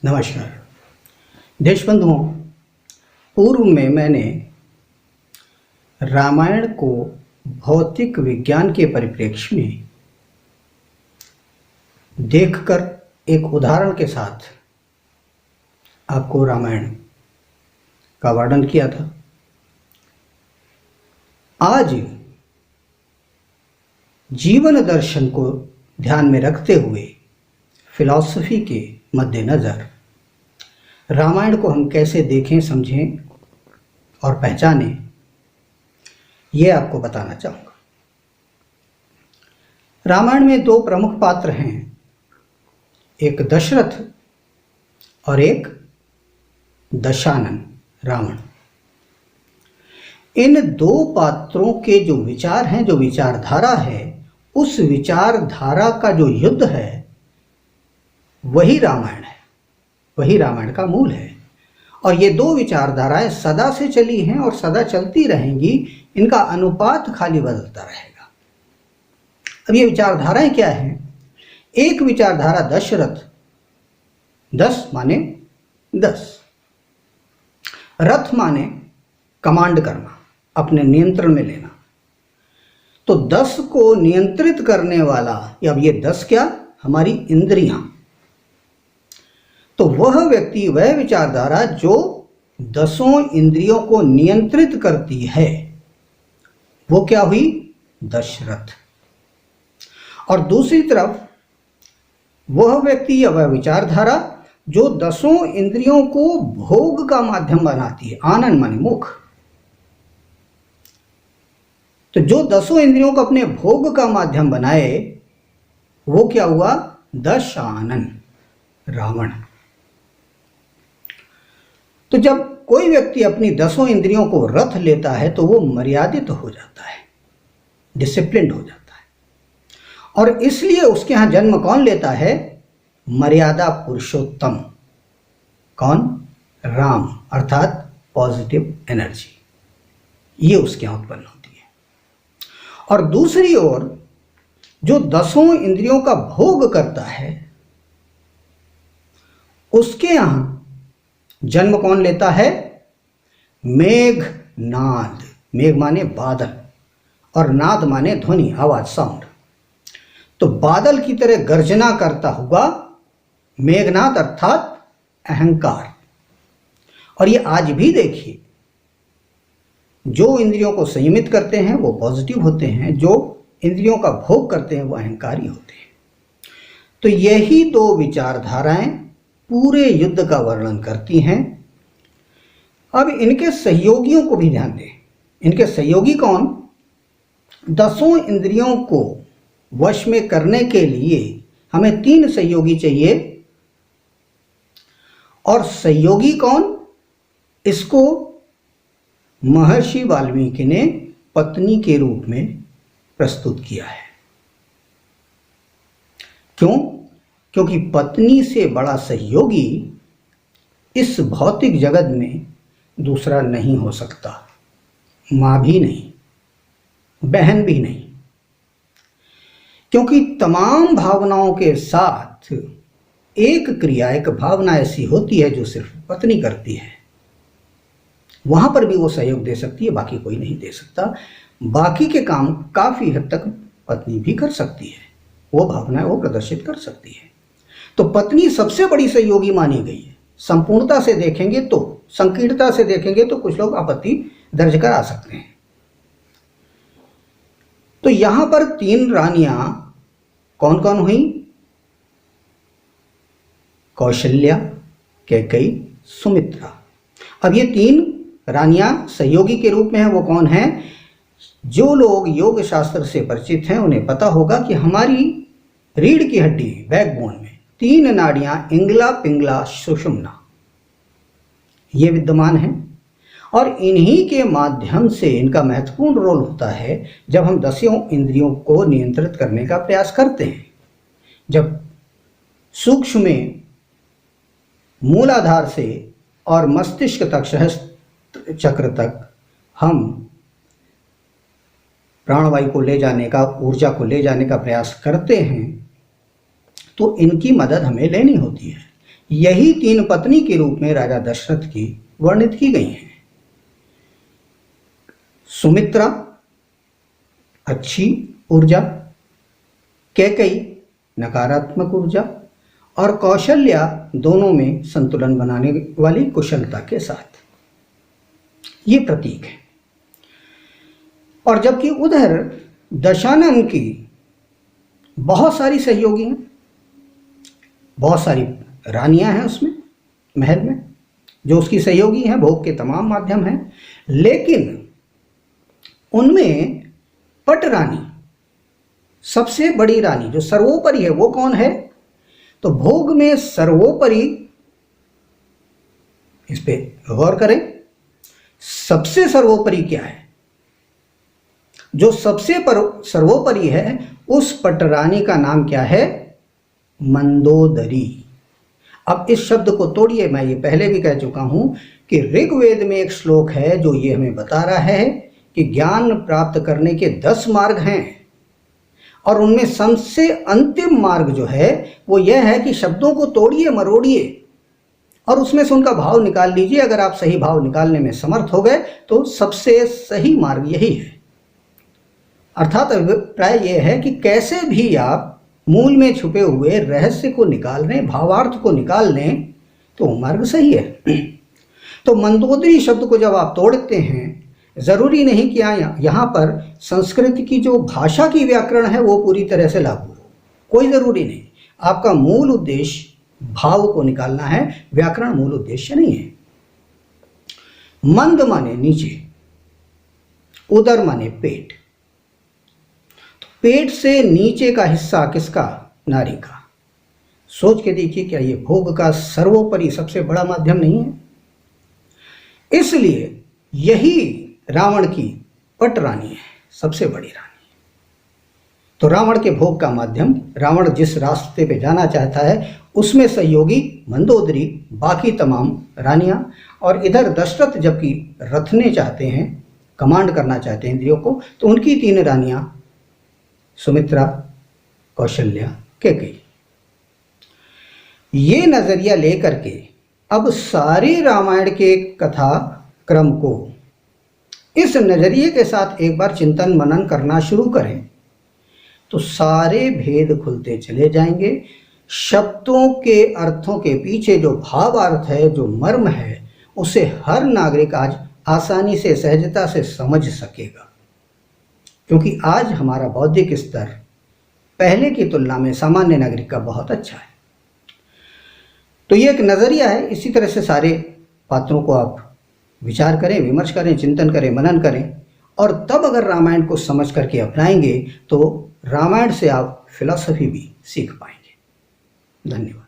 नमस्कार देशबंधुओं। पूर्व में मैंने रामायण को भौतिक विज्ञान के परिप्रेक्ष्य में देखकर एक उदाहरण के साथ आपको रामायण का वर्णन किया था। आज जीवन दर्शन को ध्यान में रखते हुए फिलॉसफी के मद्देनज़र रामायण को हम कैसे देखें, समझें और पहचानें, ये आपको बताना चाहूँगा। रामायण में दो प्रमुख पात्र हैं, एक दशरथ और एक दशानन रावण। इन दो पात्रों के जो विचार हैं, जो विचारधारा है, उस विचारधारा का जो युद्ध है वही रामायण है, वही रामायण का मूल है। और ये दो विचारधाराएं सदा से चली हैं और सदा चलती रहेंगी। इनका अनुपात खाली बदलता रहेगा। अब ये विचारधाराएं क्या हैं? एक विचारधारा दशरथ, 10 माने 10, रथ माने कमांड करना, अपने नियंत्रण में लेना। तो 10 को नियंत्रित करने वाला, अब ये 10 क्या? हमारी इंद्रियां। तो वह व्यक्ति, वह विचारधारा जो 10 इंद्रियों को नियंत्रित करती है, वो क्या हुई? दशरथ। और दूसरी तरफ वह व्यक्ति या वह विचारधारा जो 10 इंद्रियों को भोग का माध्यम बनाती है, आनंद माने मुख। तो जो 10 इंद्रियों को अपने भोग का माध्यम बनाए, वो क्या हुआ? दशानन रावण। तो जब कोई व्यक्ति अपनी 10 इंद्रियों को रथ लेता है तो वो मर्यादित हो जाता है, डिसिप्लिन्ड हो जाता है। और इसलिए उसके यहां जन्म कौन लेता है? मर्यादा पुरुषोत्तम। कौन? राम, अर्थात पॉजिटिव एनर्जी। ये उसके यहां उत्पन्न होती है। और दूसरी ओर जो 10 इंद्रियों का भोग करता है, उसके यहां जन्म कौन लेता है? मेघनाद। मेघ माने बादल और नाद माने ध्वनि, आवाज, साउंड। तो बादल की तरह गर्जना करता हुआ मेघनाद अर्थात अहंकार। और ये आज भी देखिए, जो इंद्रियों को संयमित करते हैं वो पॉजिटिव होते हैं, जो इंद्रियों का भोग करते हैं वो अहंकारी होते हैं। तो यही दो विचारधाराएं पूरे युद्ध का वर्णन करती हैं। अब इनके सहयोगियों को भी ध्यान दें। इनके सहयोगी कौन? 10 इंद्रियों को वश में करने के लिए हमें 3 सहयोगी चाहिए। और सहयोगी कौन? इसको महर्षि वाल्मीकि ने पत्नी के रूप में प्रस्तुत किया है। क्यों? क्योंकि पत्नी से बड़ा सहयोगी इस भौतिक जगत में दूसरा नहीं हो सकता। मां भी नहीं, बहन भी नहीं। क्योंकि तमाम भावनाओं के साथ एक क्रिया, एक भावना ऐसी होती है जो सिर्फ पत्नी करती है। वहां पर भी वो सहयोग दे सकती है, बाकी कोई नहीं दे सकता। बाकी के काम काफी हद तक पत्नी भी कर सकती है, वो भावनाएं वो प्रदर्शित कर सकती है। तो पत्नी सबसे बड़ी सहयोगी मानी गई है। संपूर्णता से देखेंगे तो, संकीर्णता से देखेंगे तो कुछ लोग आपत्ति दर्ज करा सकते हैं। तो यहां पर 3 रानियां कौन कौन हुई? कौशल्या, कैकेयी, सुमित्रा। अब ये 3 रानियां सहयोगी के रूप में हैं। वो कौन हैं? जो लोग योग शास्त्र से परिचित हैं उन्हें पता होगा कि हमारी रीढ़ की हड्डी, बैकबोन में 3 नाड़ियां, इंगला, पिंगला, सुषुम्ना, ये विद्यमान हैं। और इन्हीं के माध्यम से इनका महत्वपूर्ण रोल होता है जब हम 10 इंद्रियों को नियंत्रित करने का प्रयास करते हैं। जब सूक्ष्म में मूलाधार से और मस्तिष्क तक, सहस्त्र चक्र तक हम प्राणवायु को ले जाने का, ऊर्जा को ले जाने का प्रयास करते हैं, तो इनकी मदद हमें लेनी होती है। यही तीन पत्नी के रूप में राजा दशरथ की वर्णित की गई हैं। सुमित्रा अच्छी ऊर्जा, कैकेयी नकारात्मक ऊर्जा और कौशल्या दोनों में संतुलन बनाने वाली कुशलता के साथ। ये प्रतीक है। और जबकि उधर दशानन की बहुत सारी सहयोगी हैं, बहुत सारी रानियां हैं उसमें महल में जो उसकी सहयोगी हैं, भोग के तमाम माध्यम हैं, लेकिन उनमें पट रानी सबसे बड़ी रानी जो सर्वोपरि है वो कौन है? तो भोग में सर्वोपरि, इस पे गौर करें, सबसे सर्वोपरि क्या है? जो सबसे सर्वोपरि है उस पटरानी का नाम क्या है? मंदोदरी। अब इस शब्द को तोड़िए, मैं ये पहले भी कह चुका हूं कि ऋग्वेद में एक श्लोक है जो ये हमें बता रहा है कि ज्ञान प्राप्त करने के 10 मार्ग हैं और उनमें सबसे अंतिम मार्ग जो है वो यह है कि शब्दों को तोड़िए मरोड़िए और उसमें से उनका भाव निकाल लीजिए। अगर आप सही भाव निकालने में समर्थ हो गए तो सबसे सही मार्ग यही है। अर्थात अभिप्राय यह है कि कैसे भी आप मूल में छुपे हुए रहस्य को निकाल लें, भावार्थ को निकाल लें, तो मार्ग सही है। तो मंदोदरी शब्द को जब आप तोड़ते हैं, जरूरी नहीं कि यहाँ पर संस्कृत की जो भाषा की व्याकरण है वो पूरी तरह से लागू हो, कोई जरूरी नहीं। आपका मूल उद्देश्य भाव को निकालना है, व्याकरण मूल उद्देश्य नहीं है। मंद माने नीचे, उदर माने पेट। तो पेट से नीचे का हिस्सा किसका? नारी का। सोच के देखिए, क्या ये भोग का सर्वोपरि सबसे बड़ा माध्यम नहीं है? इसलिए यही रावण की पट रानी है, सबसे बड़ी रानी। तो रावण के भोग का माध्यम, रावण जिस रास्ते पे जाना चाहता है उसमें सहयोगी मंदोदरी, बाकी तमाम रानियां। और इधर दशरथ जबकि रथने चाहते हैं, कमांड करना चाहते हैं इंद्रियों को, तो उनकी 3 रानियां सुमित्रा, कौशल्या, कैकेयी। ये नजरिया लेकर के अब सारे रामायण के कथा क्रम को इस नजरिए के साथ एक बार चिंतन मनन करना शुरू करें तो सारे भेद खुलते चले जाएंगे। शब्दों के अर्थों के पीछे जो भावार्थ है, जो मर्म है, उसे हर नागरिक आज आसानी से, सहजता से समझ सकेगा। क्योंकि आज हमारा बौद्धिक स्तर पहले की तुलना में सामान्य नागरिक का बहुत अच्छा है। तो ये एक नजरिया है। इसी तरह से सारे पात्रों को आप विचार करें, विमर्श करें, चिंतन करें, मनन करें, और तब अगर रामायण को समझ करके अपनाएंगे तो रामायण से आप फिलॉसफी भी सीख पाएंगे। धन्यवाद।